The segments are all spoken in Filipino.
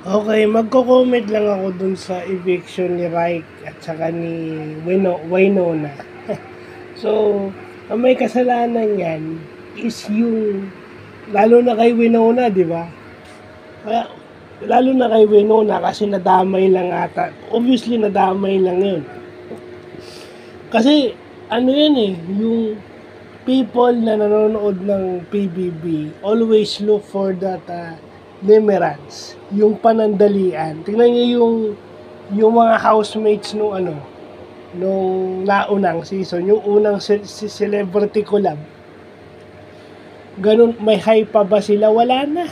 Okay, magko-comment lang ako dun sa eviction ni Reich at saka ni Winona. So, ang may kasalanan yan is yung, lalo na kay Winona, di ba? Kaya, lalo na kay Winona kasi nadamay lang ata. Obviously, nadamay lang yun. Kasi, ano yan eh, yung people na nanonood ng PBB always look for that limerence, yung panandalian. Tingnan niyo yung mga housemates nung nung naunang season, yung unang celebrity collab. Ganun, may hype pa ba sila? Wala na.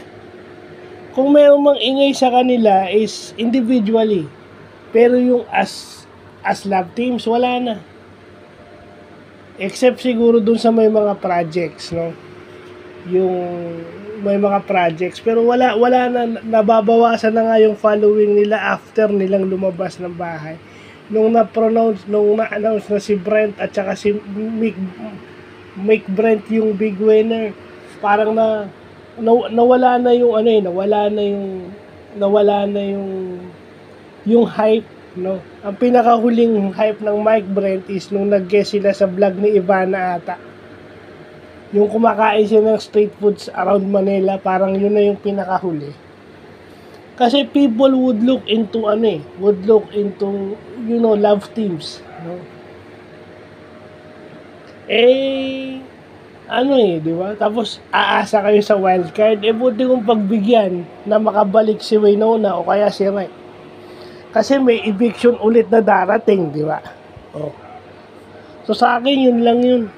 Kung mayroong mang ingay sa kanila is individually. Pero yung as love teams, wala na. Except siguro dun sa may mga projects, no? Yung may mga projects, pero wala na, nababawasan na nga yung following nila after nilang lumabas ng bahay. Nung na-announce na si Brent at saka si Mick Brent yung big winner, parang nawala na yung nawala na yung hype, no? Ang pinakahuling hype ng Mike Brent is nung nag-guest sila sa vlog ni Ivana ata. Yung kumakain siya ng street foods around Manila, parang yun na yung pinakahuli. Kasi people would look into love teams, no? Di ba? Tapos aasa kayo sa wildcard, buti kong pagbigyan na makabalik si Winona o kaya si Ray. Kasi may eviction ulit na darating, di ba? Oh. So sa akin yun lang yun.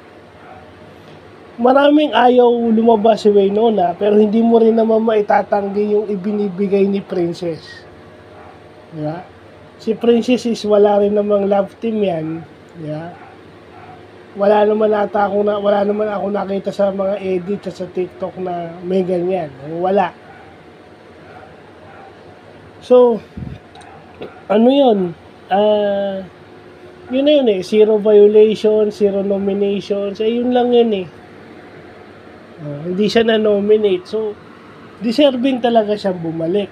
Maraming ayaw lumabas si Winona, pero hindi mo rin naman maitatanggi yung ibinibigay ni Princess. Diba? Si Princess is wala rin namang love team yan. Diba? Wala naman ako nakita sa mga edit sa TikTok na may ganyan. Wala. So, yun? Yun na yun eh. Zero violation, zero nominations. Yun lang yun eh. Hindi siya na-nominate. So, deserving talaga siyang bumalik.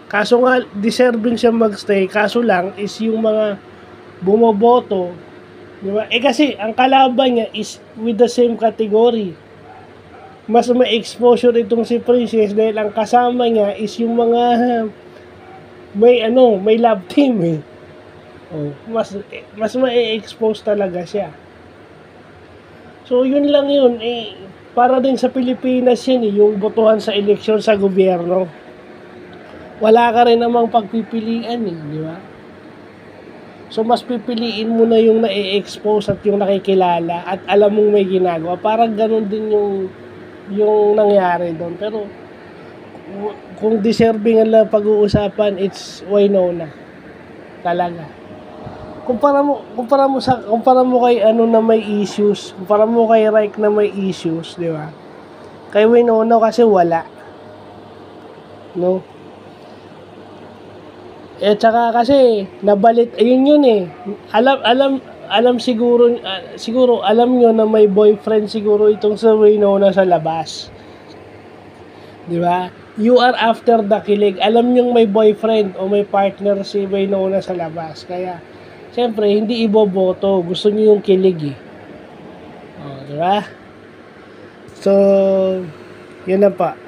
Kaso nga, deserving siyang magstay. Kaso lang, is yung mga bumoboto, di ba? Kasi, ang kalaban niya is with the same category. Mas may exposure itong si Princess dahil ang kasama niya is yung mga may love team eh. Mas ma-expose talaga siya. So, yun lang yun. Para din sa Pilipinas yan yung botohan sa eleksyon sa gobyerno. Wala ka rin namang pagpipilian di ba? So mas pipiliin mo na yung na-expose at yung nakikilala at alam mong may ginagawa. Parang ganun din yung nangyari doon. Pero kung deserving ang pag-uusapan, it's Winona. Talaga. Kumpara mo kay na may issues, kumpara mo kay Reich na may issues, di ba? Kay Winona kasi wala. No? Tsaka kasi nabalit yun eh. Alam siguro alam nyo na may boyfriend siguro itong si Winona sa labas. Di ba? You are after the kilig. Alam nyo may boyfriend o may partner si Winona sa labas. Kaya siyempre, hindi iboboto. Gusto niyo yung kilig eh. Diba? So, yun na pa.